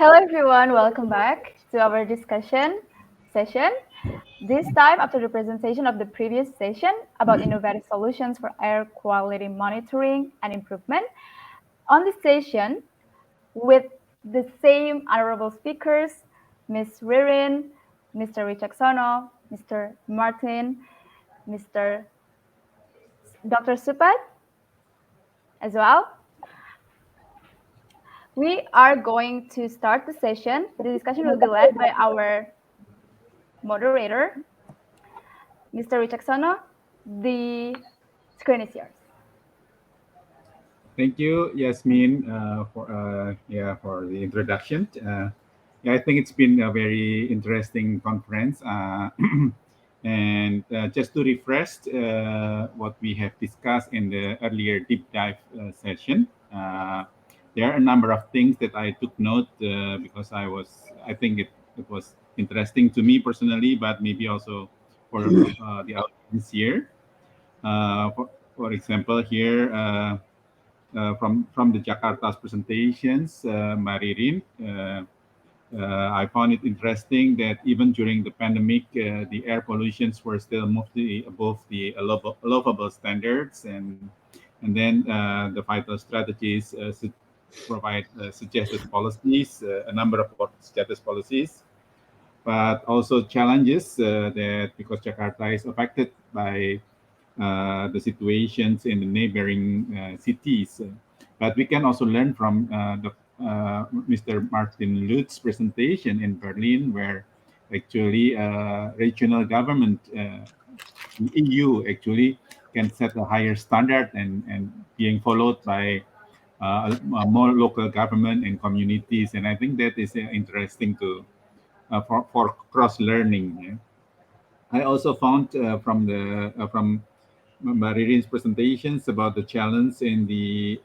Hello everyone, welcome back to our discussion session. This time after the presentation of the previous session about innovative solutions for air quality monitoring and improvement. On this session, with the same honorable speakers, Ms. Ririn, Mr. Richaksono, Mr. Martin, Mr. Dr. Supat as well. We are going to start the session. The discussion will be led by our moderator, Mr. Richaksono. The screen is yours. Thank you, Yasmin, for the introduction. I think it's been a very interesting conference. And just to refresh what we have discussed in the earlier deep dive session, there are a number of things that I took note because I think it was interesting to me personally, but maybe also for the audience here. For example, here. From the Jakarta's presentations, Ririn, I found it interesting that even during the pandemic, the air pollutions were still mostly above the allowable standards, and then the vital strategies provide suggested policies, a number of suggested policies, but also challenges that because Jakarta is affected by the situations in the neighboring cities. But we can also learn from Mr. Martin Lutz's presentation in Berlin, where actually regional government, the EU actually can set a higher standard and being followed by more local government and communities. And I think that is interesting to for cross learning. Yeah. I also found from Ririn's presentations about the challenge in the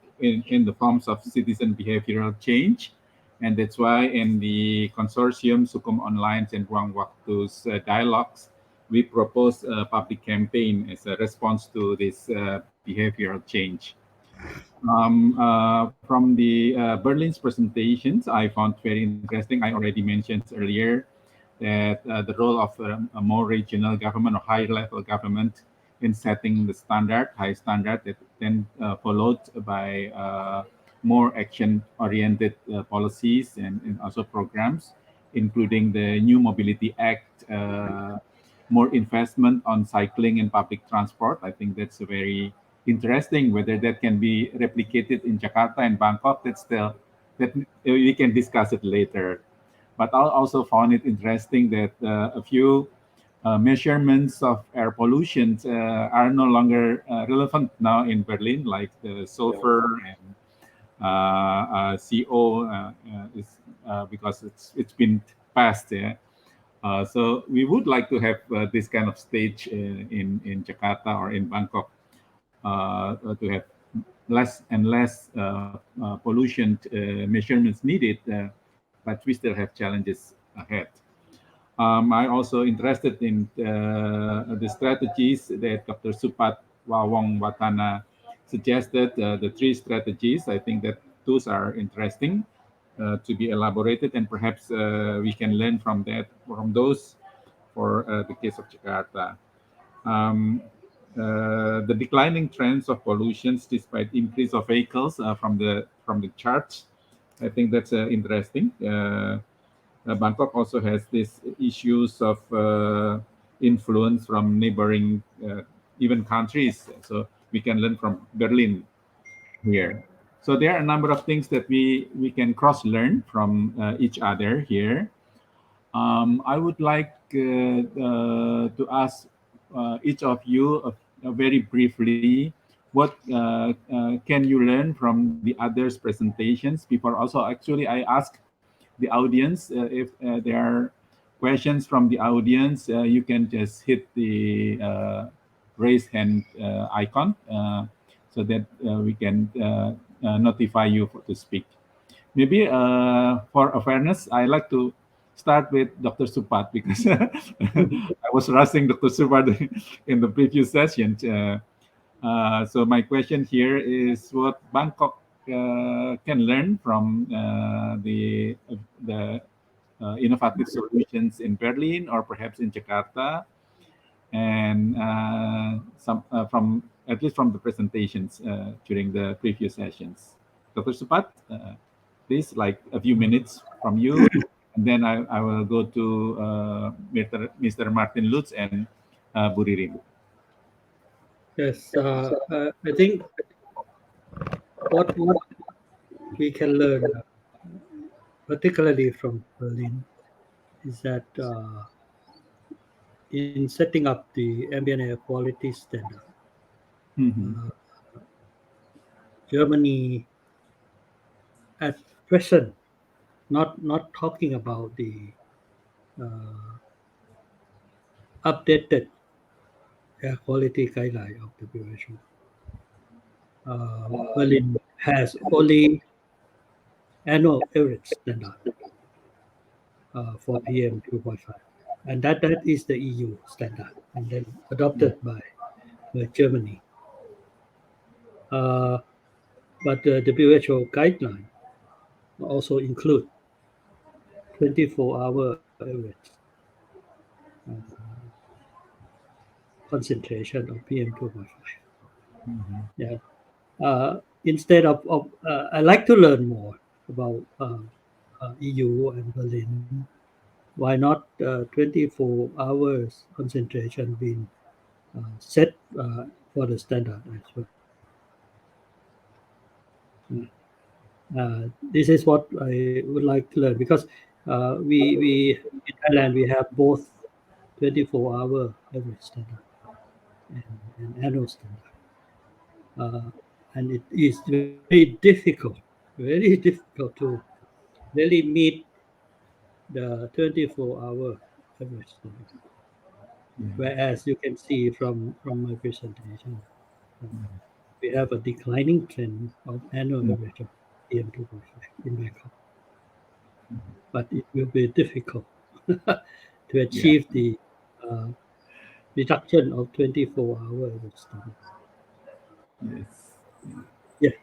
forms of citizen behavioral change, and that's why in the consortium Sukum Online and Wangwongwatana's dialogues, we propose a public campaign as a response to this behavioral change. From the Berlin's presentations, I found very interesting. I already mentioned earlier that the role of a more regional government or high level government in setting the standard, high standard, that then followed by more action-oriented policies and also programs, including the New Mobility Act, more investment on cycling and public transport. I think that's a very interesting. Whether that can be replicated in Jakarta and Bangkok, that we can discuss it later. But I also found it interesting that a few measurements of air pollution are no longer relevant now in Berlin, like the sulfur and CO is because it's been passed. Yeah. So we would like to have this kind of stage in Jakarta or in Bangkok to have less and less pollution measurements needed, but we still have challenges ahead. I'm also interested in the strategies that Dr. Supat Wangwongwatana suggested, the three strategies. I think that those are interesting to be elaborated, and perhaps we can learn from those for the case of Jakarta. The declining trends of pollutions despite increase of vehicles from the charts. I think that's interesting. Bangkok also has these issues of influence from neighboring even countries. So we can learn from Berlin here. So there are a number of things that we can cross-learn from each other here. I would like to ask each of you very briefly, what can you learn from the others' presentations? Before also, actually, I ask the audience if there are questions from the audience, you can just hit the raise hand icon so that we can notify you to speak. Maybe for awareness, I like to start with Dr. Supat because I was rushing Dr. Supat in the previous session. So my question here is what Bangkok can learn from the innovative solutions in Berlin or perhaps in Jakarta, and some from at least from the presentations during the previous sessions. Dr. Supat, please, like a few minutes from you, and then I will go to Mr. Martin Lutz and Buririn. Yes, I think what we can learn, particularly from Berlin, is that in setting up the ambient air quality standard, Mhm. uh, Germany at present not talking about the uh, updated air quality guideline of WHO. Berlin has only annual average standard for PM 2.5, and that is the EU standard, and then adopted by Germany. Uh, but the WHO guideline also include 24-hour average uh, concentration of PM 2.5. Mhm. Yeah. Instead I like to learn more about EU and Berlin. Why not 24 hours concentration being set for the standard as well? Mm. This is what I would like to learn because we in Thailand we have both 24-hour average standard and annual standard, uh, and it is very difficult to really meet the 24-hour average standard. Whereas you can see from my presentation, uh, we have a declining trend of annual average of PM 2.5 in Bangkok, but it will be difficult to Yeah. achieve the uh, reduction of 24-hour average standard. Yes. Yes,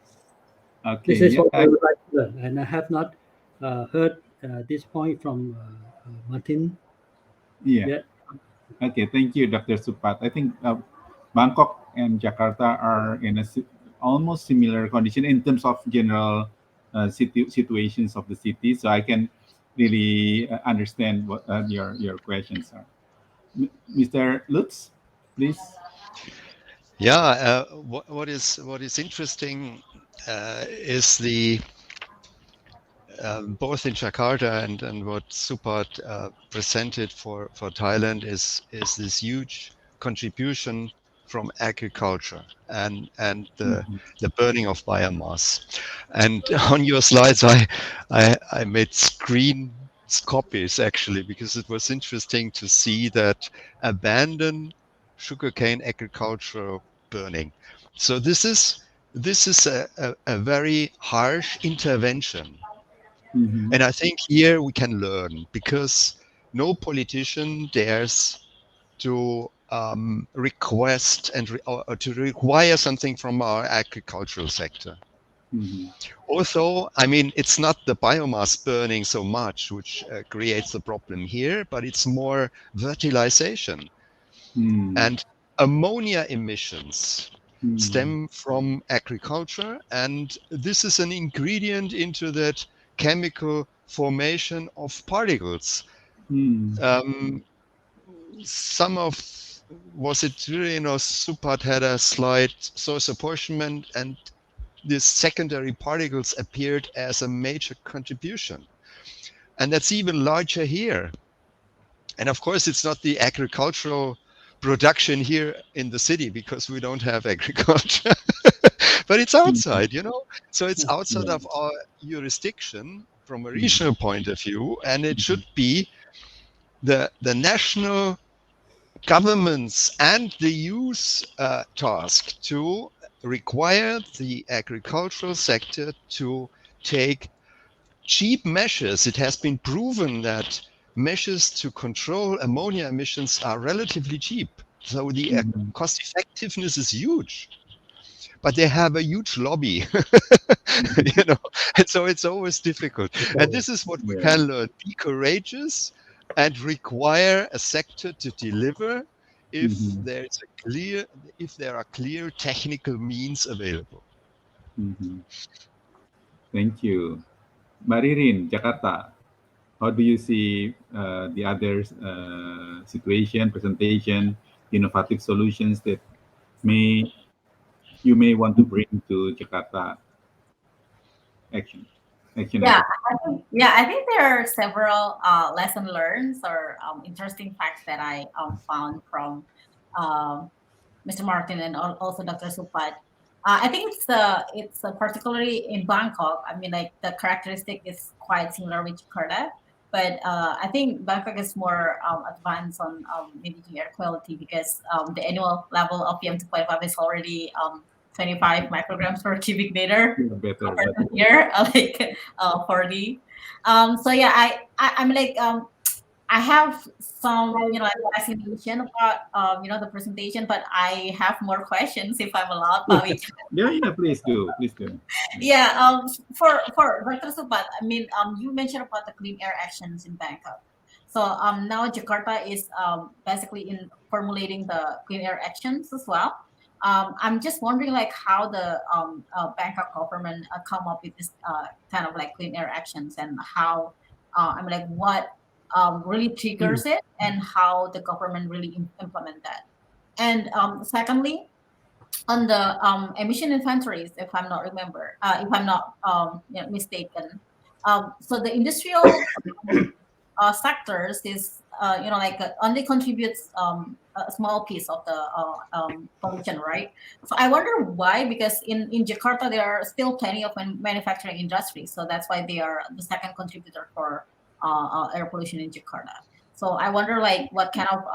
Okay. this is Yeah. what I would like to learn, and I have not heard this point from Martin Yeah. yet. Okay. Thank you, Dr. Supat. I think Bangkok and Jakarta are in a almost similar condition in terms of general situations of the city. So I can really understand what your questions are. Mr. Lutz, please. Yeah, what is interesting is the both in Jakarta and what Supat presented for Thailand is this huge contribution from agriculture and Mhm. the burning of biomass. And on your slides, I made screen copies actually because it was interesting to see that abandoned sugarcane agriculture burning. So this is a very harsh intervention, Mhm. and I think here we can learn because no politician dares to request or to require something from our agricultural sector. Mhm. Also, I mean, it's not the biomass burning so much which creates the problem here, but it's more fertilization. Mhm. And ammonia emissions Mhm. stem from agriculture, and this is an ingredient into that chemical formation of particles. Mhm. Um, some of was it Ririn or Supat had a slide source apportionment, and these secondary particles appeared as a major contribution, and that's even larger here. And of course, it's not the agricultural production here in the city because we don't have agriculture, but it's Mhm. outside, you know? So it's outside Yeah. of our jurisdiction from a Mhm. regional point of view, and it Mhm. should be the national governments and the youth task to require the agricultural sector to take cheap measures. It has been proven that measures to control ammonia emissions are relatively cheap. So the Mhm. cost effectiveness is huge. but they have a huge lobby, and so it's always difficult. And this is what we Yeah. can learn: be courageous and require a sector to deliver if Mhm. there's a clear if there are clear technical means available. Mhm. Thank you. Ririn, Jakarta, how do you see the other situation, presentation, innovative solutions that may you may want to bring to Jakarta action, Yeah, actionable? I think there are several lesson learned or interesting facts that I found from um, Mr. Martin and also Dr. Supat. I think it's particularly in Bangkok. I mean, like the characteristic is quite similar with Jakarta, but I think Bangkok is more advanced on managing air quality because the annual level of PM2.5 is already 25 micrograms per cubic meter Yeah, better, compared but to here, like 40. So yeah, I'm like I have some, like fascination about, the presentation, but I have more questions if I'm allowed, Pak Wija. yeah, yeah. Please do, please do. Yeah, for Dr. Supat, I mean, you mentioned about the clean air actions in Bangkok. So now Jakarta is basically in formulating the clean air actions as well. I'm just wondering like how the Bangkok government come up with this kind of like clean air actions and how I mean like what really triggers it and how the government really implement that. And secondly, on the emission inventories, if I'm not if I'm not mistaken. So the industrial sectors is like only contributes a small piece of the pollution, right? So I wonder why, because in Jakarta there are still plenty of manufacturing industries, so that's why they are the second contributor for air pollution in Jakarta. So I wonder like what kind of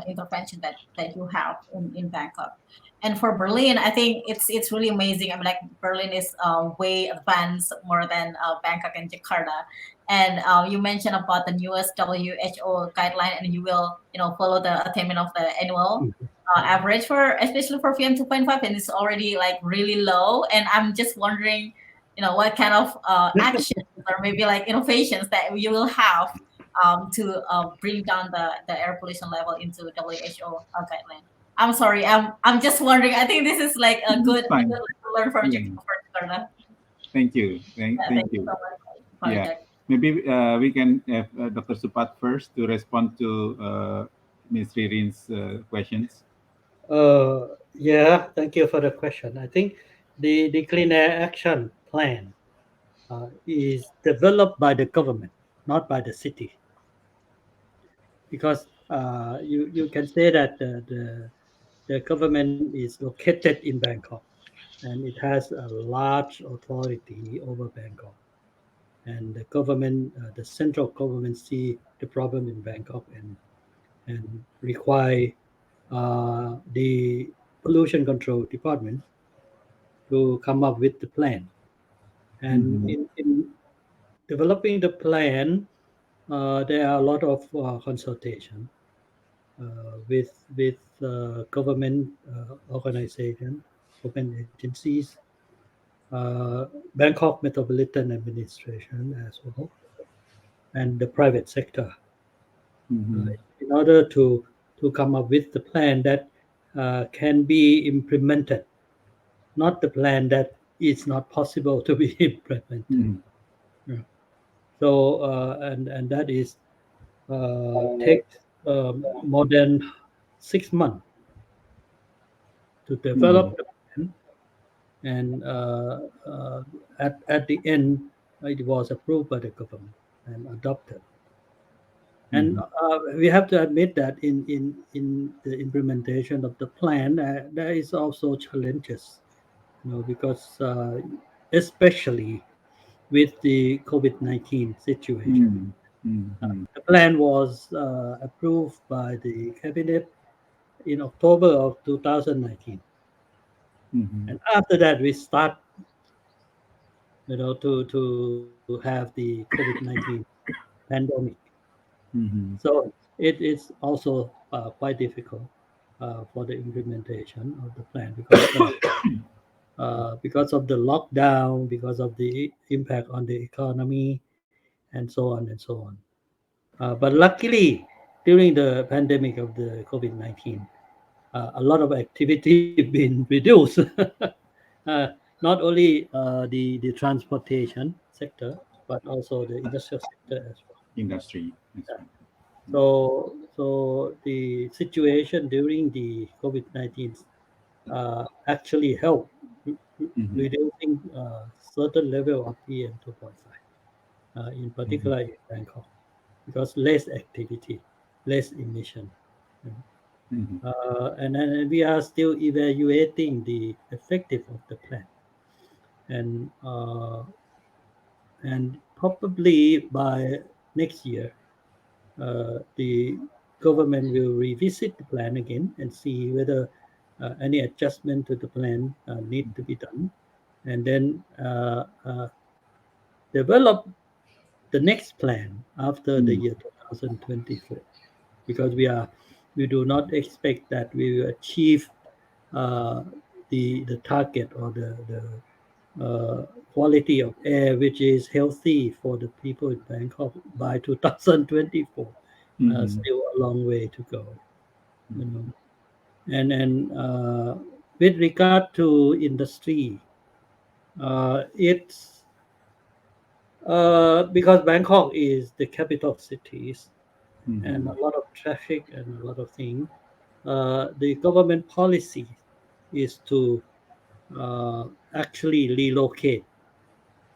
intervention that you have in Bangkok. And for Berlin, I think it's really amazing. I mean, like Berlin is way advanced more than Bangkok and Jakarta. And you mentioned about the newest WHO guideline, and you will, follow the attainment of the annual average for, especially for PM2.5, and it's already like really low. And I'm just wondering, what kind of actions or maybe like innovations that you will have to bring down the air pollution level into WHO guideline. I'm sorry, I'm just wondering. I think this is like a It's good fine. lesson to learn from Yeah. Jakarta. Thank you. Yeah, Thank thank you you. so much, Yeah. Project. Maybe we can have Dr. Supat first to respond to Ms. Ririn's questions. Yeah, thank you for the question. I think the Clean Air Action Plan is developed by the government, not by the city, because you can say that the government is located in Bangkok and it has a large authority over Bangkok. And the government, the central government, see the problem in Bangkok and require the pollution control department to come up with the plan. And Mhm. in developing the plan, there are a lot of consultation with government organization, government agencies, Bangkok Metropolitan Administration as well, and the private sector, uh, Mhm. in order to come up with the plan that can be implemented, not the plan that is not possible to be implemented. Mhm. Yeah. So and that is takes more than 6 months to develop Mhm. the plan, and at the end it was approved by the government and adopted. And Mhm. we have to admit that in the implementation of the plan, there is also challenges, because especially with the COVID-19 situation. Mhm. Mhm. The plan was approved by the cabinet in October of 2019, Mhm. and after that we start, to have the COVID-19 pandemic. Mhm. So it is also quite difficult for the implementation of the plan because because of the lockdown, because of the impact on the economy, and so on and so on. But luckily, during the pandemic of the COVID-19, a lot of activity been reduced. uh, Not only the transportation sector, but also the industrial sector as well. Industry. That's right. So the situation during the COVID-19 actually helped Mm-hmm. reducing certain level of PM 2.5, in Mm-hmm. particular in Bangkok, because less activity, less emission. you know. Mm-hmm. And then we are still evaluating the effective of the plan, and probably by next year, the government will revisit the plan again and see whether any adjustment to the plan need to be done, and then develop the next plan after the Mm-hmm. year 2024, because we do not expect that we will achieve uh, the target or the quality of air which is healthy for the people in Bangkok by 2024. Mm-hmm. Still a long way to go, you know. And with regard to industry, it's because Bangkok is the capital of cities and Mm-hmm. a lot of traffic and a lot of things. The government policy is to actually relocate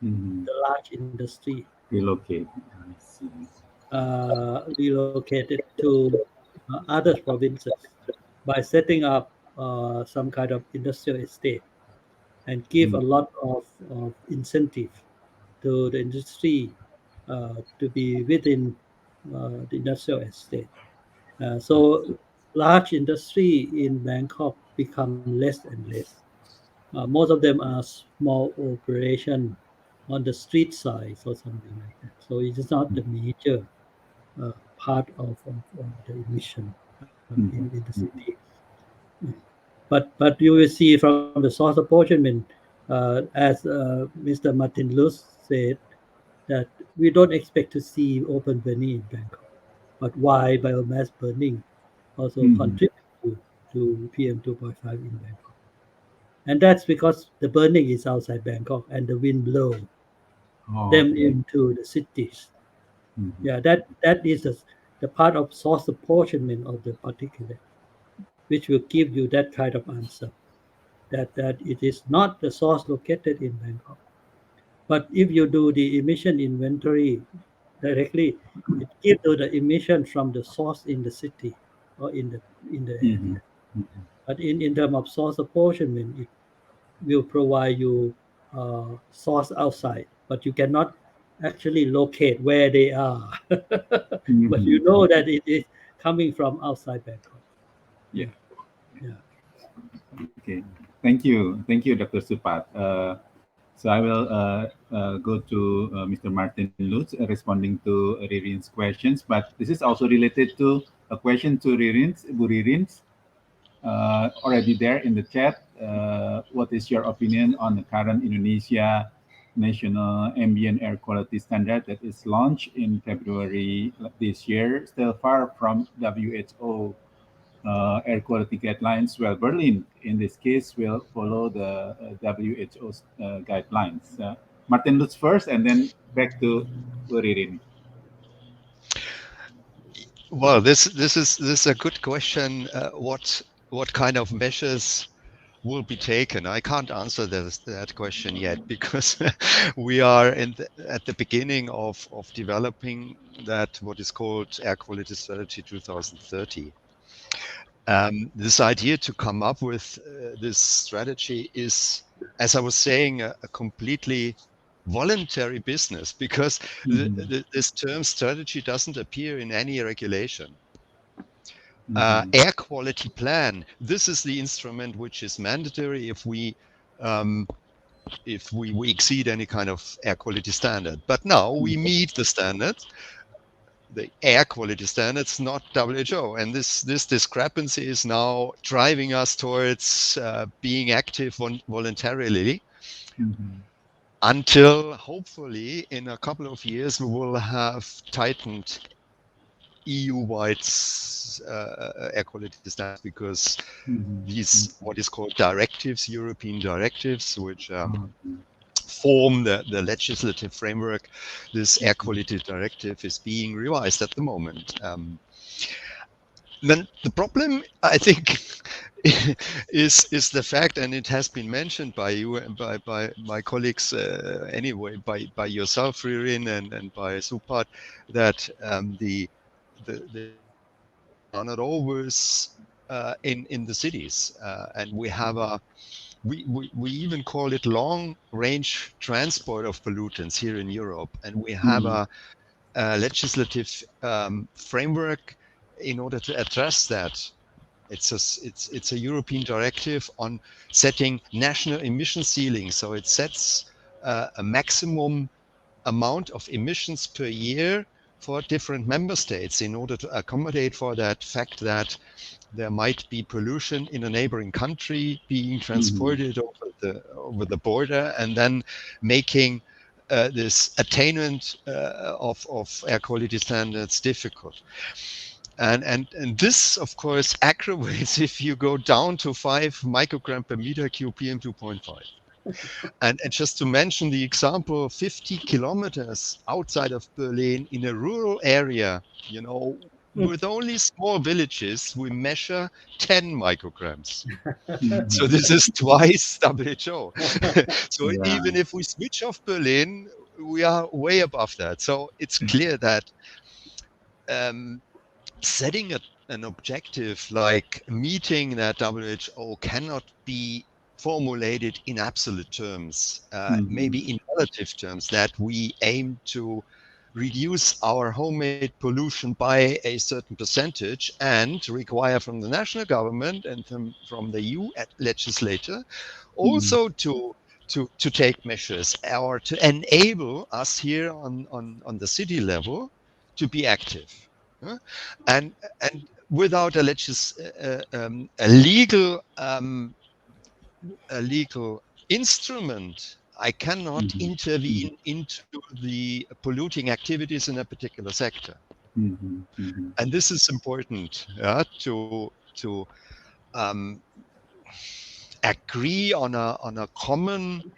Mm-hmm. the large industry, Relocate. I see. relocated to other provinces by setting up some kind of industrial estate and give a lot of incentive to the industry to be within the industrial estate. So large industry in Bangkok become less and less. Most of them are small operation on the street side or something like that. So it is not the major part of the emission in Mm-hmm. the city. But you will see from the source apportionment, as Mr. Martin Lutz said, that we don't expect to see open burning in Bangkok. But why biomass burning also Mm-hmm. contribute to PM 2.5 in Bangkok? And that's because the burning is outside Bangkok and the wind blow Oh, them okay. into the cities. Mm-hmm. Yeah, that is the part of source apportionment of the particulate, which will give you that kind of answer. That it is not the source located in Bangkok. But if you do the emission inventory directly, it gives you the emission from the source in the city or in the Mm-hmm. area. But in terms of source apportionment, it will provide you source outside, but you cannot actually locate where they are. But Mm-hmm. you know that it is coming from outside Bangkok. Yeah. Yeah, yeah. Okay. Thank you, Dr. Supat. So I will go to Mr. Martin Lutz responding to Ririn's questions, but this is also related to a question to Ririn's already there in the chat. What is your opinion on the current Indonesia national ambient air quality standard that is launched in February this year? Still far from WHO air quality guidelines. Well, Berlin, in this case, will follow the WHO's guidelines. Martin Lutz first, and then back to Ririn. Well, this is a good question. What kind of measures will be taken? I can't answer that question yet because we are at the beginning of developing that what is called Air Quality Strategy 2030. This idea to come up with this strategy is, as I was saying, a completely voluntary business because Mm-hmm. this term strategy doesn't appear in any regulation. Mm-hmm. Air quality plan. This is the instrument which is mandatory um, if we exceed any kind of air quality standard. But now we meet the standard. the air quality standards, not WHO. And this discrepancy is now driving us towards being active voluntarily, until hopefully in a couple of years we will have tightened EU-wide air quality standards, because these what is called directives, European directives, which form the legislative framework. This air quality directive is being revised at the moment. Then the problem, I think, is the fact, and it has been mentioned by you and by my colleagues anyway, by yourself, Ririn, and by Supat, that the are not always in the cities, and we have we even call it long range transport of pollutants here in Europe, and we have a legislative framework in order to address that. It's a European directive on setting national emission ceilings, so it sets a maximum amount of emissions per year for different member states in order to accommodate for that fact that there might be pollution in a neighboring country being transported over the border, and then making this attainment of air quality standards difficult. And this, of course, aggravates if you go down to 5 microgram per meter cube PM2.5. And just to mention the example, 50 kilometers outside of Berlin in a rural area, with only small villages, we measure 10 micrograms. So this is twice WHO. So even if we switch off Berlin, we are way above that. So it's clear that setting an objective like meeting that WHO cannot be formulated in absolute terms, maybe in relative terms, that we aim to reduce our homemade pollution by a certain percentage and require from the national government and from the EU legislator also to take measures, or to enable us here on the city level to be active. And without a legal instrument, I cannot intervene into the polluting activities in a particular sector. And this is important, to agree on a common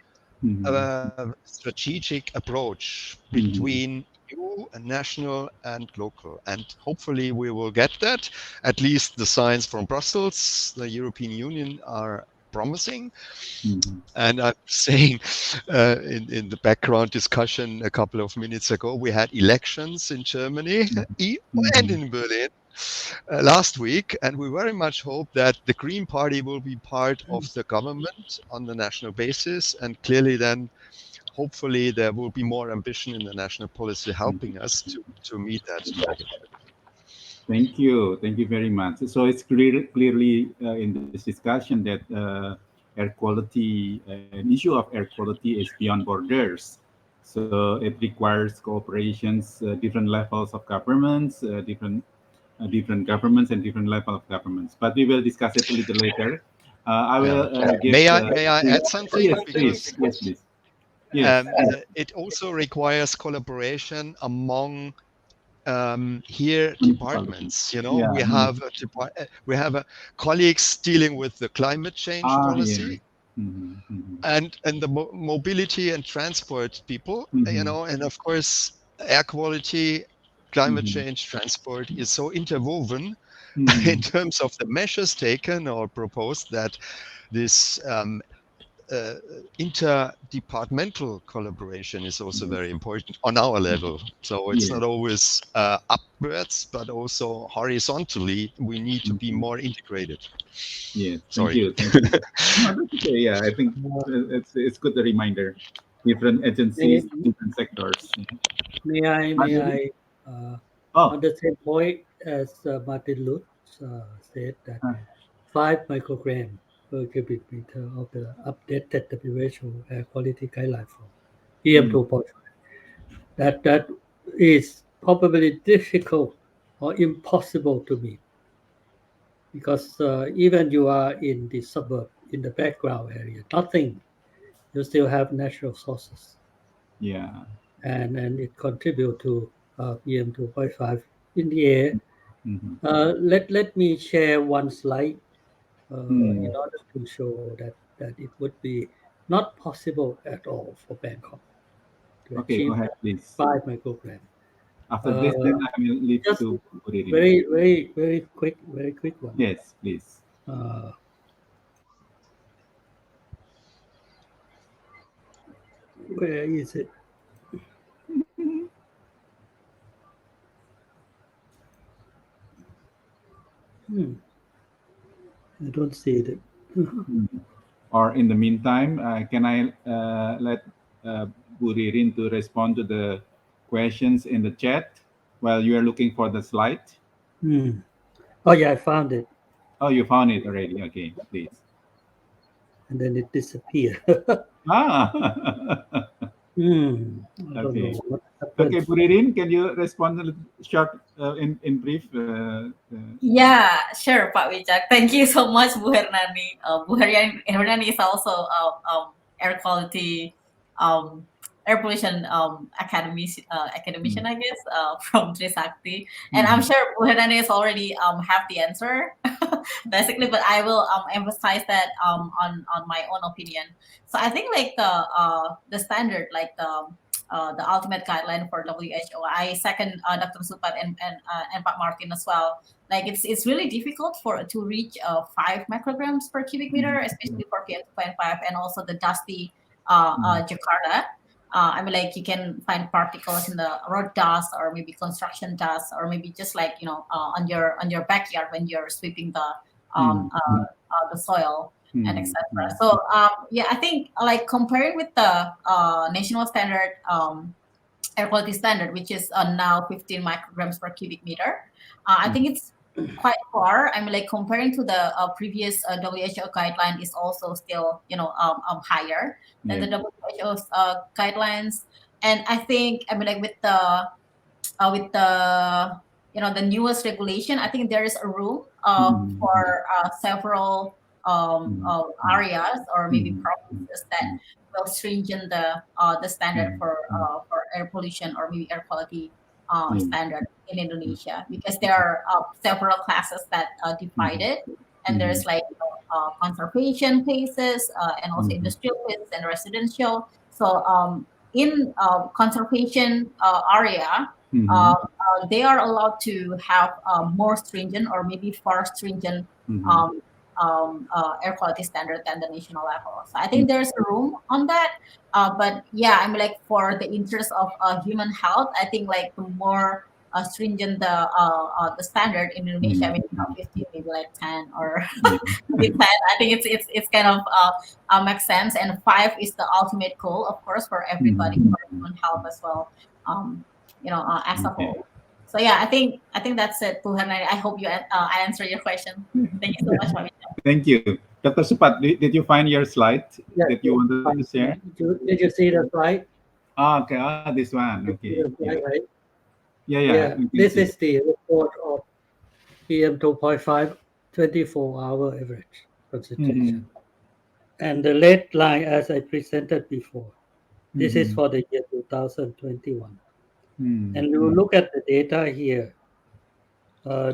strategic approach between EU and national and local. And hopefully we will get that. At least the signs from Brussels, the European Union, are promising. And I'm saying in the background discussion a couple of minutes ago, we had elections in Germany and in Berlin last week, and we very much hope that the Green Party will be part of the government on the national basis, and clearly then hopefully there will be more ambition in the national policy helping us to meet that target. Thank you very much. So it's clearly in this discussion that air quality, an issue of air quality is beyond borders. So it requires cooperations, different levels of governments, different governments and different level of governments. But we will discuss it a little later. I will give. May I add something? Yes, please. Yes, please. Yes. It also requires collaboration among here departments. We have colleagues dealing with the climate change policy. And the mobility and transport people, and of course air quality, climate change, transport is so interwoven in terms of the measures taken or proposed, that this interdepartmental collaboration is also very important on our level. So it's not always upwards, but also horizontally we need to be more integrated. Yeah, Sorry. Thank you. Okay, yeah, I think it's good, a reminder. Different agencies, different sectors. May I on the same point as Martin Lutz said, that 5 microgram per cubic meter of the updated WHO air quality guideline for PM2.5. That is probably difficult or impossible to meet because even you are in the suburb, in the background area, nothing, you still have natural sources, Yeah. and it contribute to PM 2.5 in the air. Mm-hmm. Let me share one slide in Mm. order to show that it would be not possible at all for Bangkok to Okay, go achieve ahead, that please. 5 microgram. After this, Uh, then I will leave just to Ririn. very quick one. Yes, please. Uh, where is it? Hmm, I don't see it. Mm. Or in the meantime, can I let uh, Bu Ririn to respond to the questions in the chat while you are looking for the slide? Hmm. Oh yeah, I found it, Oh, you found it already. Okay, please. and then it disappeared. Ah, I don't know okay. what Okay, happened. Bu Ririn, can you respond a little short in brief? Yeah, sure, Pak Wicak. Thank you so much, Bu Hernani. Hernani is also air quality, um, air pollution academician, I guess, from Trisakti. And I'm Mhm. sure Bu Hernani is already have the answer, basically. But I will emphasize that on my own opinion. So I think like the standard, like the ultimate guideline for WHO. I second Dr. Supat and Pak Martin as well. Like it's really difficult for to reach 5 micrograms per cubic meter, especially for PM2.5 and also the dusty Jakarta. I mean, like you can find particles in the road dust or maybe construction dust or maybe just like on your backyard when you're sweeping Mhm. the soil and Mhm. etc. Mhm. So yeah, I think like comparing with the national standard air quality standard, which is now 15 micrograms per cubic meter, I think it's quite far. I mean, like comparing to the previous WHO guideline is also still higher than Yeah. the WHO's guidelines. And I think I mean like with the newest regulation, I think there is a room Mhm. for several Mhm. areas or maybe Mhm. provinces that Mhm. will stringent the standard Mhm. for air pollution or maybe air quality Mhm. standard in Indonesia, because there are several classes that Yeah. divide it, and Mhm. there's like conservation places and also Mhm. industrial places and residential. So in conservation area, Mhm. they are allowed to have more stringent or maybe far stringent Mhm. um, air quality standard than the national level. So I think there's room on that. But yeah, I mean, like for the interest of human health, I think like the more stringent the standard in Indonesia, Mhm. maybe not 15, maybe like 10 or Yeah. maybe 10. I think it's kind of makes sense. And 5 is the ultimate goal, of course, for everybody, Mhm. for human health as well. Um, as a Okay. whole. So yeah, I think that's it, Tuhan. I hope I answer your question. Thank you so much, Mami. Thank you. Dr. Supat, did you find your slide Yes, that you yes, wanted to fine. share? Did you see the slide? Ah, okay. Ah, this one. Did you see Okay. the Yeah. slide, right? Yeah, yeah. Yeah, You can this see. is the report of PM 2.5 24-hour average Mm-hmm. concentration. And the red line, as I presented before, this is Mm-hmm. for the year 2021. And you Mm-hmm. look at the data here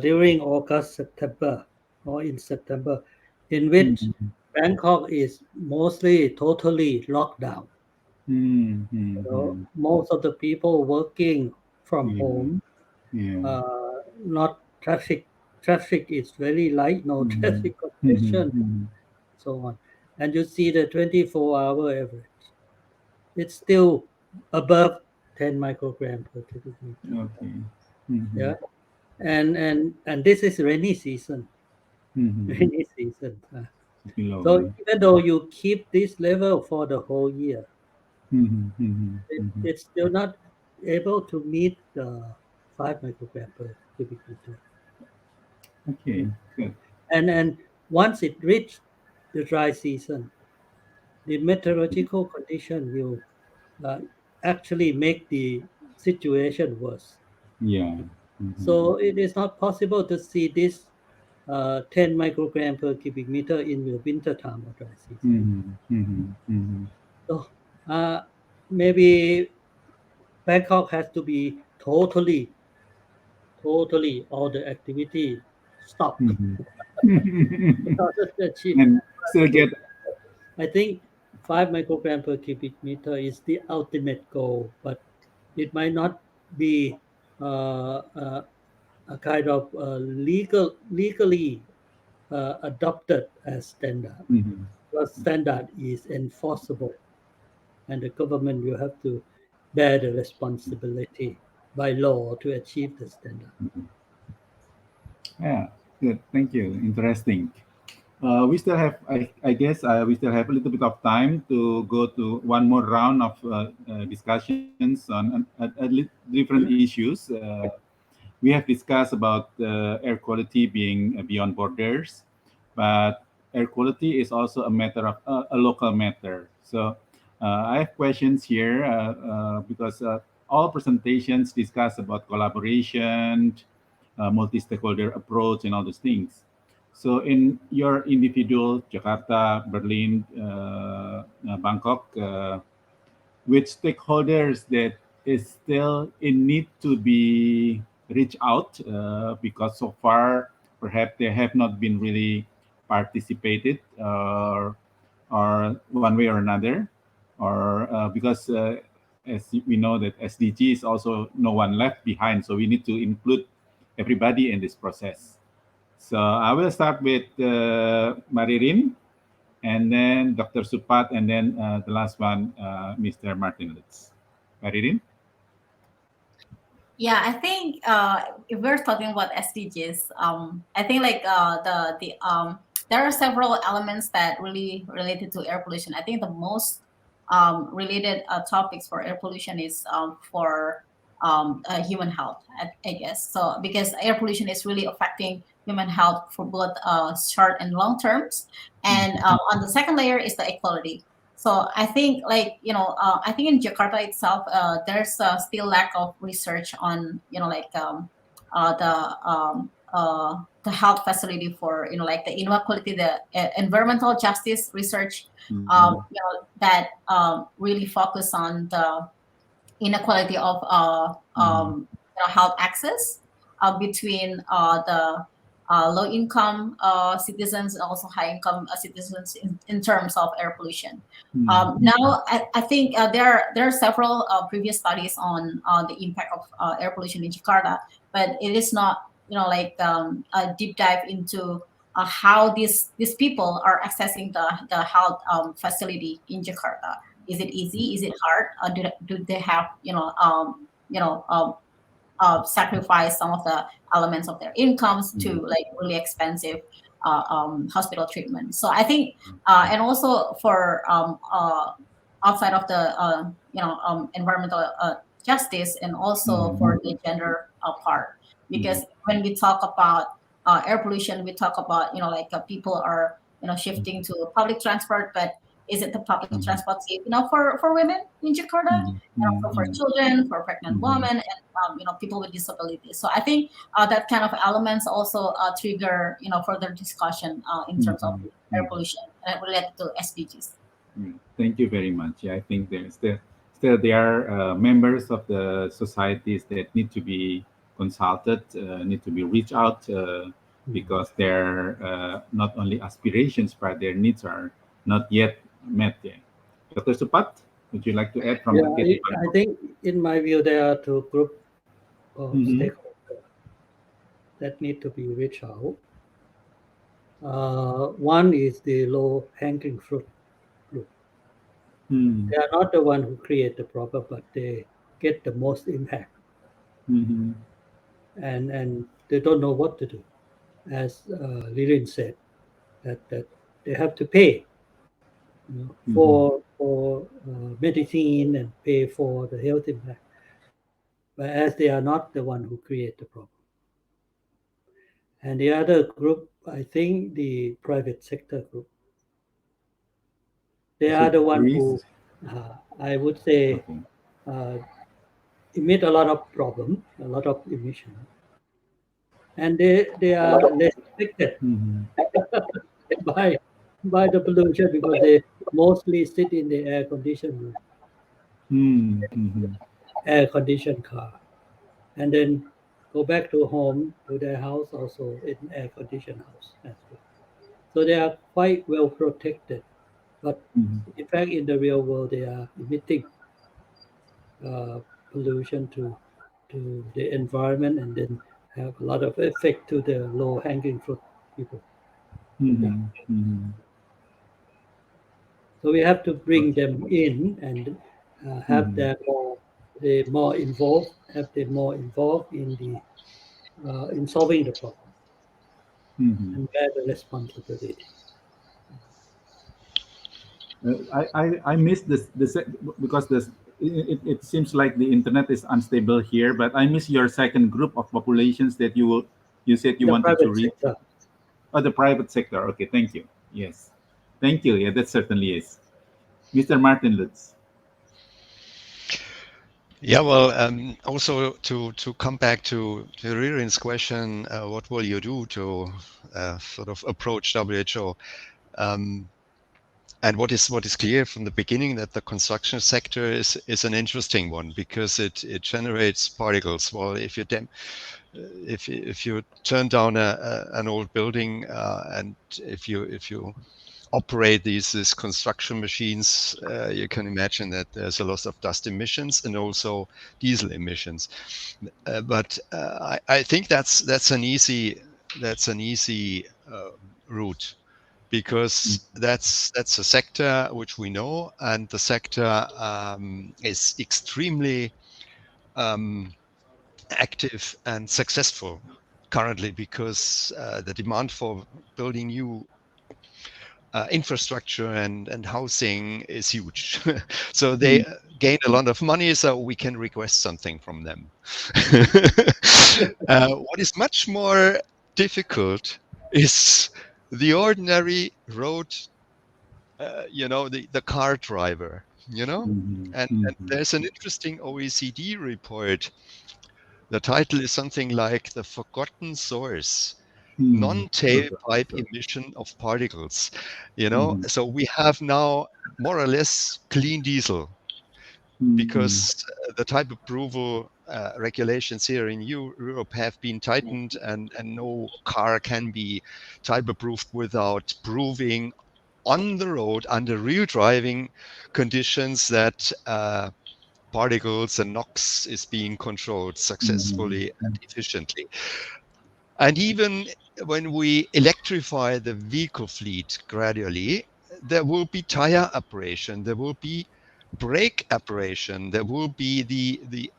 during August, September, or in September, in which Mm-hmm. Bangkok is mostly totally locked down. Mm-hmm. Most of the people working from Yeah. home, Yeah. not traffic. Traffic is very light, no Mm-hmm. traffic congestion, Mm-hmm. so on. And you see the 24-hour average. It's still above 10 microgram per cubic meter. Okay. Mm-hmm. Yeah, and this is rainy season. Mm-hmm. Rainy season. So Below. even though you keep this level for the whole year, Mm-hmm. Mm-hmm. Mm-hmm. it's still not able to meet the 5 microgram per cubic meter. Okay. Mm. Good. And once it reaches the dry season, the meteorological condition will uh, actually make the situation worse. Yeah. So it is not possible to see this 10 microgram per cubic meter in the winter time or dry season. So maybe Bangkok has to be totally all the activity stop in order to achieve. And still get. I think 5 microgram per cubic meter is the ultimate goal, but it might not be a kind of legally adopted as standard. Because standard is enforceable, and the government will have to bear the responsibility by law to achieve the standard. Yeah, good. Thank you. Interesting. We still have, I guess, we still have a little bit of time to go to one more round of discussions on different issues. We have discussed about air quality being beyond borders, but air quality is also a matter of a local matter. So I have questions here because all presentations discuss about collaboration, multi-stakeholder approach, and all those things. So in your individual Jakarta, Berlin, Bangkok, with stakeholders that is still in need to be reached out because so far perhaps they have not been really participated or one way or another or because as we know that SDG is also no one left behind, so we need to include everybody in this process. So I will start with Maririn, and then Dr. Supat, and then the last one, Mr. Martin Lutz. Ririn? Yeah, I think if we're talking about SDGs, I think like there are several elements that really related to air pollution. I think the most related topics for air pollution is for human health, I guess. So because air pollution is really affecting human health for both short and long terms, and on the second layer is the equality. So I think, like I think in Jakarta itself, there's still lack of research on uh, the um, the health facility for like the inequality, the environmental justice research, that really focus on the inequality of health access between the low income citizens and also high income citizens in terms of air pollution. Now, I think there are several previous studies on the impact of air pollution in Jakarta, but it is not a deep dive into how these people are accessing the health facility in Jakarta. Is it easy? Is it hard? Do they have sacrifice some of the elements of their incomes to like really expensive hospital treatment? So I think, and also for outside of the environmental justice, and also for the gender part, because when we talk about air pollution, we talk about people are shifting to public transport, but is it the public transport safe enough for women in Jakarta, and also for children, for pregnant women, and people with disabilities? So I think that kind of elements also trigger further discussion in terms of air pollution and related to SDGs. Thank you very much. Yeah, I think there's still there are members of the societies that need to be consulted, need to be reached out because their not only aspirations but their needs are not yet met. Yeah. Dr. Supat, would you like to add from Yeah, the case? I think in my view there are two groups of stakeholders that need to be reached out. One is the low hanging fruit group. They are not the one who create the problem, but they get the most impact, and they don't know what to do. As Ririn said, that they have to pay for medicine and pay for the health impact, but as they are not the one who create the problem. And the other group, I think the private sector group, they are the one who, I would say, emit a lot of problem, a lot of emission, and they are less affected Mhm. by by the pollution because they mostly sit in the air conditioned room, Mm, mhm. air conditioned car, and then go back to home to their house also in air conditioned house as well. So they are quite well protected. But Mhm. in fact, in the real world, they are emitting uh, pollution to the environment and then have a lot of effect to the low hanging fruit people. Yeah. Mhm. Mhm. So we have to bring Okay. them in and have Mhm. them more, they more involved, have them more involved in the in solving the problem Mhm. and bear the responsibility. I missed because it seems like the internet is unstable here, but I miss your second group of populations that you said you The wanted to private read. sector. Oh, the private sector. Okay, thank you. Yes, thank you. Yeah, that certainly is. Mr. Martin Lutz. Yeah, well, also to come back to Ririn's question, what will you do to sort of approach WHO? Um, and what is clear from the beginning that the construction sector is an interesting one because it generates particles. Well, if you turn down an old building and if you operate these construction machines, you can imagine that there's a lot of dust emissions and also diesel emissions. But I think that's an easy route because that's a sector which we know, and the sector is extremely um, active and successful currently because the demand for building new infrastructure and housing is huge. So they Mm, gain a lot of money, so we can request something from them. What is much more difficult is the ordinary road, the car driver, mhm, and mhm, there's an interesting OECD report. The title is something like The Forgotten Source, mhm. Okay, non-tailpipe so, emission of particles. mhm, So we have now more or less clean diesel mhm, because the type approval regulations here in Europe have been tightened, and no car can be type approved without proving on the road under real driving conditions that particles and NOx is being controlled mhm, successfully and efficiently. And even when we electrify the vehicle fleet gradually, there will be tire abrasion, there will be brake abrasion, there will be the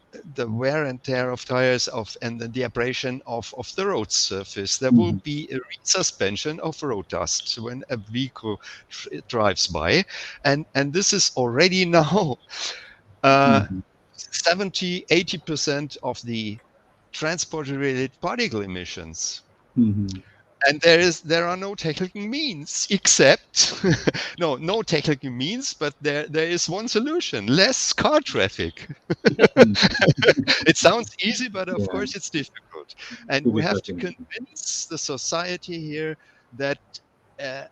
wear and tear of tires and then the abrasion of the road surface. There will mhm, be a resuspension of road dust when a vehicle drives by, and this is already now uh, mhm, 70-80% of the transport-related particle emissions. mhm, And there are no technical means except no technical means, but there is one solution: less car traffic. mhm. It sounds easy, but of Yeah, course it's difficult, and we have difficult to indeed. convince the society here that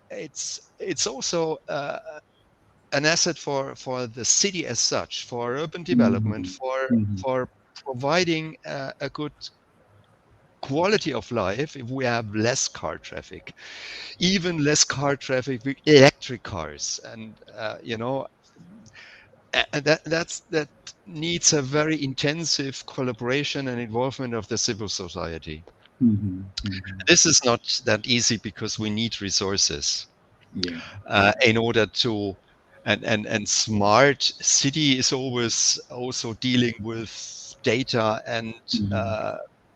it's also an asset for the city as such, for urban development, Mhm, mhm, for providing a good quality of life if we have less car traffic, even less car traffic with electric cars, and that needs a very intensive collaboration and involvement of the civil society. mhm, mhm. This is not that easy because we need resources Yeah. in order to and smart city is always also dealing with data and Mhm,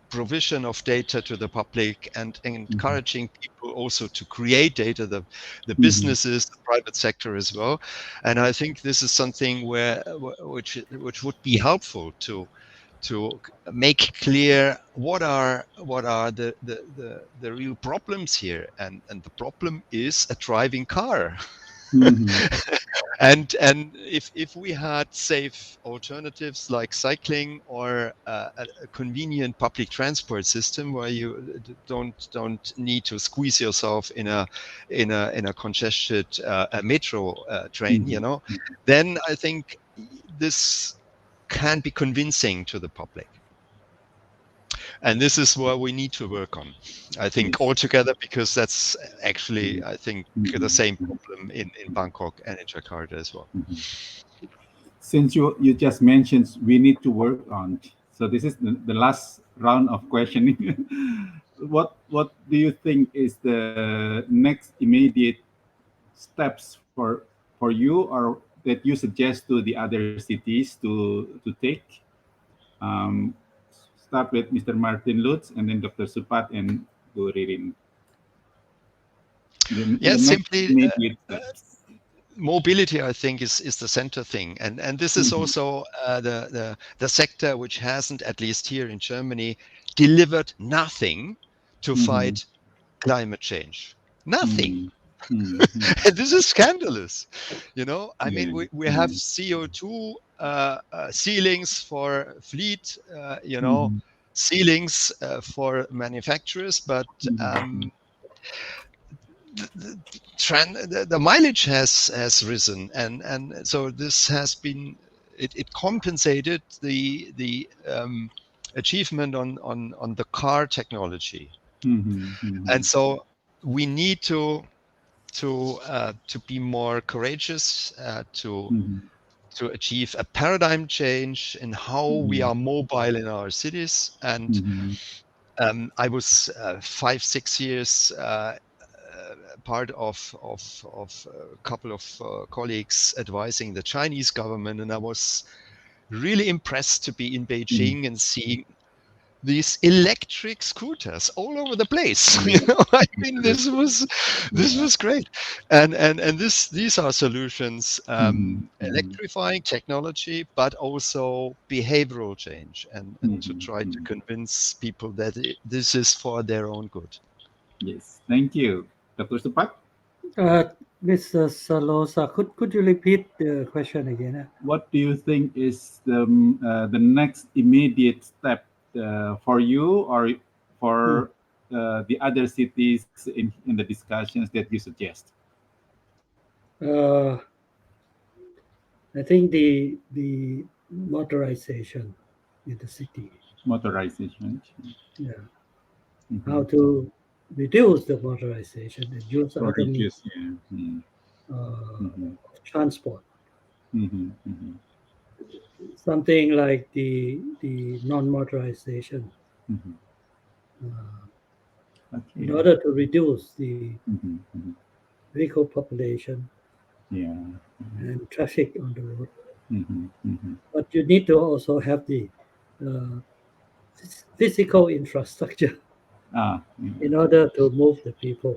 provision of data to the public and mhm, encouraging people also to create data, the mhm, businesses, the private sector as well. And I think this is something which would be helpful to make clear what are the real problems here, and the problem is a driving car. mhm. And if we had safe alternatives like cycling or a convenient public transport system where you don't need to squeeze yourself in a congested a metro train, then I think this can be convincing to the public. And this is what we need to work on, I think, Yes. altogether, because that's actually, I think, the Mhm. same problem in Bangkok and in Jakarta as well. Since you just mentioned we need to work on, so this is the last round of questioning. What do you think is the next immediate steps for you, or that you suggest to the other cities to take? Um, Start with Mr. Martin Lutz, and then Dr. Supat, and to Ririn. The Yes, next simply immediate steps. mobility, I think, is the center thing, and this is Mhm. also the sector which hasn't, at least here in Germany, delivered nothing to Mhm. fight climate change. Nothing. Mhm. Mhm. And this is scandalous. I mean, Yeah. we have CO2 ceilings for fleet, Mhm. ceilings for manufacturers, but Mhm. the mileage has risen, and so this has been, it compensated the achievement on the car technology. Mhm. And Mhm. so we need to be more courageous, Mhm. to achieve a paradigm change in how we Mhm. are mobile in our cities. And Mhm. I was 5-6 years part of a couple of colleagues advising the Chinese government, and I was really impressed to be in Mhm. Beijing and seeing these electric scooters all over the place. Yeah. I mean, this Yeah. was great, and these are solutions, Mhm. Mhm. electrifying technology, but also behavioral change, and to Mhm. try to Mhm. convince people that this is for their own good. Yes. Thank you, Dr. Supat. Uh, Mr. Salosa, could you repeat the question again? What do you think is the next immediate step for you, or Hmm. for the other cities in the discussions that you suggest? Uh, I think the motorization in the city. Motorization. Yeah, how Mm-hmm. to reduce the motorization and use Or other means reduce, yeah. Mm-hmm. Mm-hmm. of transport. Mm-hmm. Mm-hmm. Something like the non-motorization, Mm-hmm. uh, in Okay. order to reduce the Mm-hmm. Mm-hmm. vehicle population Yeah. and traffic on the road. Mm-hmm. Mm-hmm. But you need to also have the uh, physical infrastructure Ah, yeah. in order to move the people.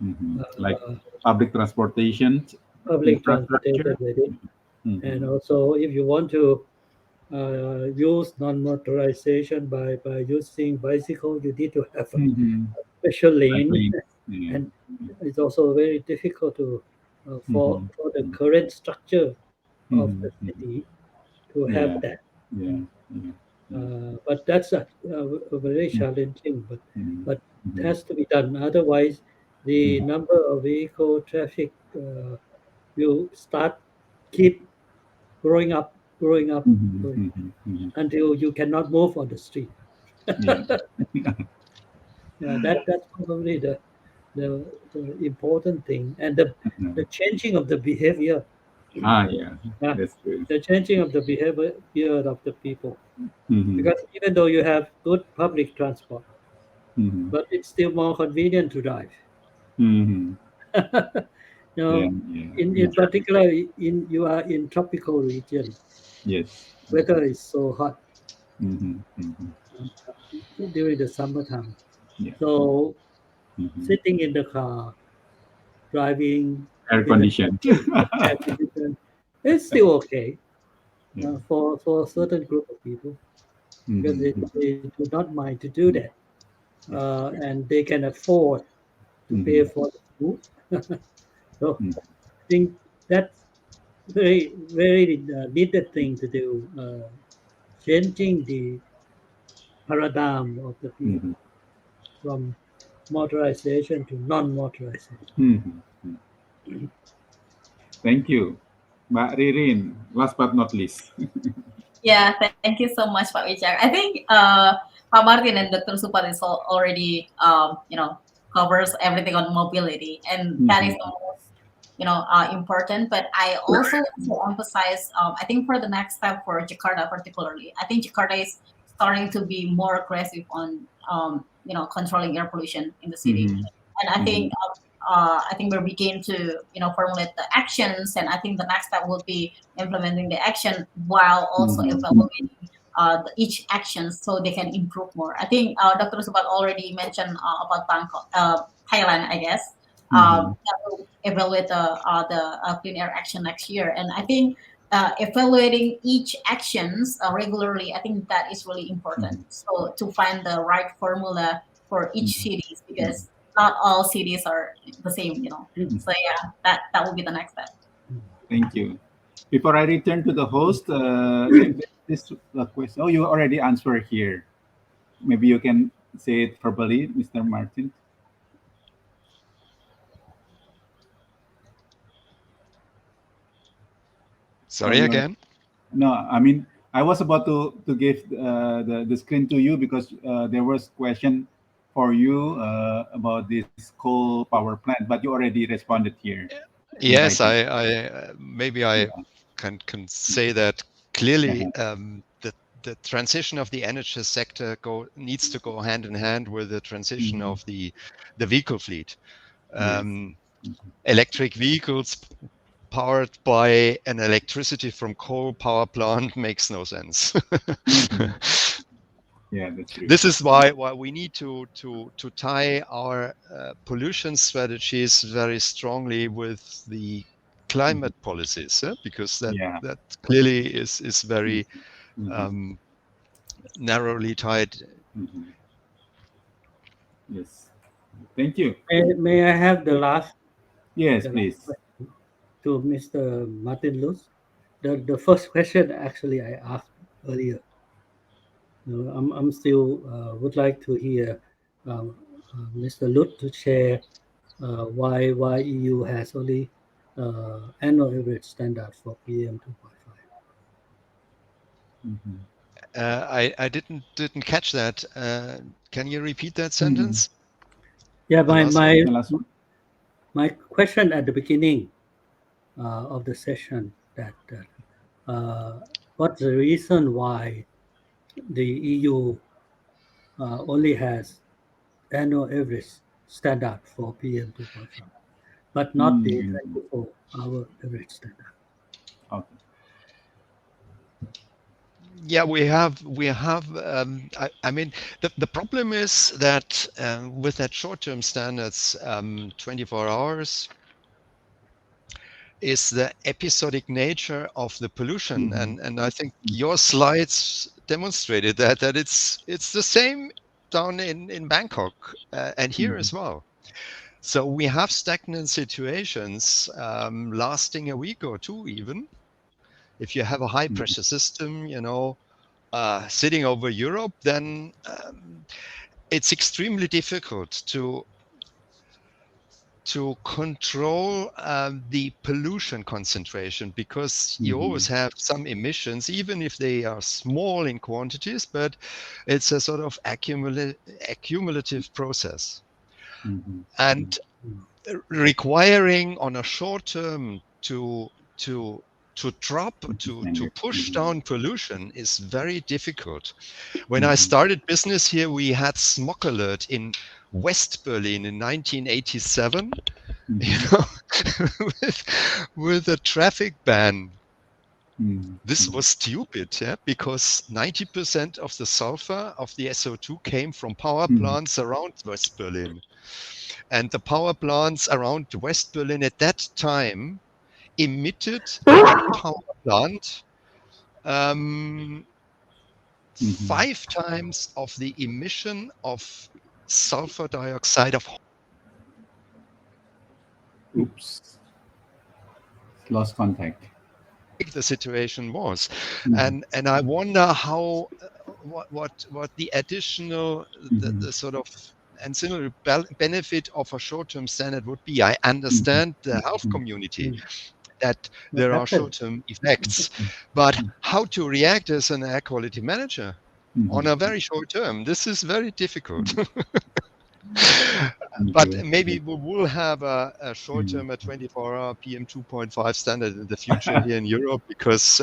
Mm-hmm. Like Uh, public transportation Public transportation infrastructure. with it, Mm-hmm. and also if you want to use non-motorization by using bicycle, you need to have a Mm-hmm. special Like lane, lanes. Yeah. and it's also very difficult to Mm-hmm. for the current structure of Mm-hmm. the Mm-hmm. city to have Yeah. that. Yeah. Yeah. Yeah. But that's a very challenging, Mm-hmm. but it Mm-hmm. has to be done. Otherwise, the number of vehicle traffic will start keep growing up, Mm-hmm. growing Mm-hmm. Mm-hmm. until you cannot move on the street. Yeah. Yeah, that's probably the important thing, and the Mhm. changing of the behavior. Ah, yeah, Yeah, that's good. the changing of the behavior of the people. Mm-hmm. Because even though you have good public transport, Mm-hmm. but it's still more convenient to drive. Mm-hmm. You Yeah, know, yeah. in Exactly. particular, in you are in tropical region, Yes. weather is so hot Mm-hmm. Mm-hmm. during the summertime. Yeah. So Mm-hmm. sitting in the car, driving Air in the condition. air condition, it's still okay Yeah. for a certain group of people because Mm-hmm. they do not mind to do that, Yeah. and they can afford to pay Mm-hmm. for the food. So Mm-hmm. I think that very needed thing to do, changing the paradigm of the Mhm. people from motorization to non-motorization. Mhm. Thank you. Mbak Ririn, last but not least. Yeah, thank you so much, Pak Wijar. I think Pak Martin and Dr. Supat is already covers everything on mobility, and that is Mhm. the most important. But I also want to emphasize, I think for the next step for Jakarta particularly, I think Jakarta is starting to be more aggressive on controlling air pollution in the city, Mhm. and I think Mhm. I think we begin to formulate the actions, and I think the next step will be implementing the action while also Mhm. evaluating each action so they can improve more. I think Dr. Subat already mentioned about Bangkok, Thailand, I guess. Mhm. That will evaluate the clean air action next year, and I think evaluating each actions regularly, I think that is really important. Mhm. So to find the right formula for each Mhm. cities, because not all cities are the same. Mhm. So yeah, that will be the next step. Thank you. Before I return to the host, this question. Oh, you already answered here. Maybe you can say it verbally, Mr. Martin. Oh, Sorry you're again. no. I mean, I was about to give the screen to you because there was question for you about this coal power plant, but you already responded here in Yes, writing. I maybe I Yeah. can say that clearly. Uh-huh. The transition of the energy sector needs to go hand in hand with the transition Mhm. of the vehicle fleet. Yes. Um, Mhm. Electric vehicles powered by an electricity from coal power plant makes no sense. Mhm. Yeah, that's true. This is why we need to tie our pollution strategies very strongly with the Mhm. climate policies, because that Yeah. that clearly is very Mhm. um, narrowly tied. Mhm. Yes. Thank you. May I have Yes, the last please. question to Mr. Martin Lutz? The first question actually I asked earlier. I'm still would like to hear um, Mr. Lutz to share why EU has only annual average standard for PM 2.5. Mhm. I didn't catch that. Can you repeat that Mhm. sentence? Yeah, The last one. The last one. my question at the beginning of the session that what's the reason why the EU only has annual average standard for PM 2.5, but not the Mm. 24-hour average standard. Okay. Yeah, we have. I mean, the problem is that with that short-term standards, 24 hours is the episodic nature of the pollution, Mhm. and I think your slides demonstrated that it's the same down in Bangkok and here Mhm. as well. So we have stagnant situations lasting a week or two even. If you have a high Mhm. pressure system, sitting over Europe, then it's extremely difficult to control the pollution concentration, because you always Mhm. have some emissions, even if they are small in quantities, but it's a sort of accumulative process. Mhm. And Mhm. requiring on a short term to to drop to Standard. push Mhm. down pollution is very difficult. When I Mhm. started business here, we had smog alert in West Berlin in 1987, you Mhm. know, with a traffic ban. Mhm. This Mhm. was stupid, yeah, because 90% of the sulfur of the SO2 came from power Mhm. plants around West Berlin. And the power plants around West Berlin at that time emitted one power plant um, Mhm. 5 times of the emission of sulfur dioxide of. Oops. Lost contact. the situation was. Mhm. And I wonder how what the additional the sort of ancillary benefit of a short-term standard would be. I understand the health community Mm. that there are short-term effects, but how to react as an air quality manager on a very short term, this is very difficult. Thank But you. maybe we will have a short-term, a 24-hour PM 2.5 standard in the future here in Europe, because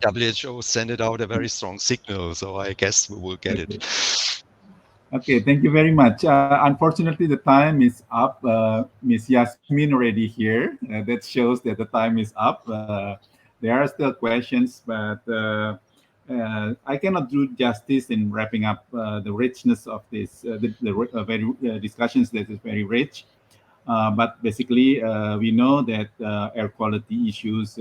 WHO sent it out a very strong signal. So I guess we will get it. Okay. Okay, thank you very much. Unfortunately, the time is up. Miss Yasmin already here. That shows that the time is up. There are still questions, but I cannot do justice in wrapping up the richness of this, the very discussions that is very rich. But basically, we know that air quality issues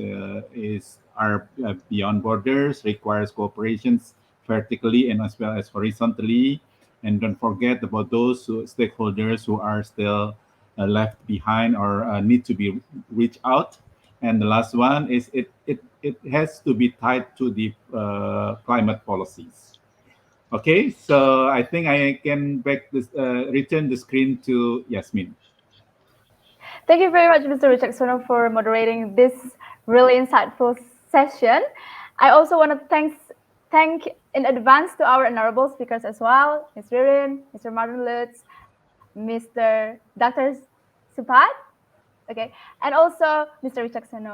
are beyond borders, requires cooperations vertically and as well as horizontally. And don't forget about those stakeholders who are still left behind or need to be reached out. And the last one is it has to be tied to the climate policies. Okay, so I think I can return the screen to Yasmin. Thank you very much, Mr. Richardson, for moderating this really insightful session. I also want to thank in advance to our honorable speakers as well, Ms. Ririn, Mr. Martin Lutz, Mr. Dr. Supat, okay, and also Mr. Richardson.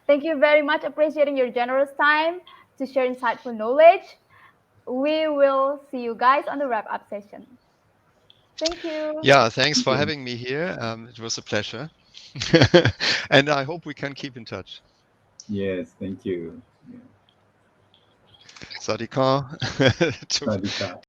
Thank you very much, appreciating your generous time to share insightful knowledge. We will see you guys on the wrap-up session. Thank you. Yeah, thanks Thank for you. having me here. It was a pleasure. And I hope we can keep in touch. Yes, thank you. Yeah. Sadika. Radhika.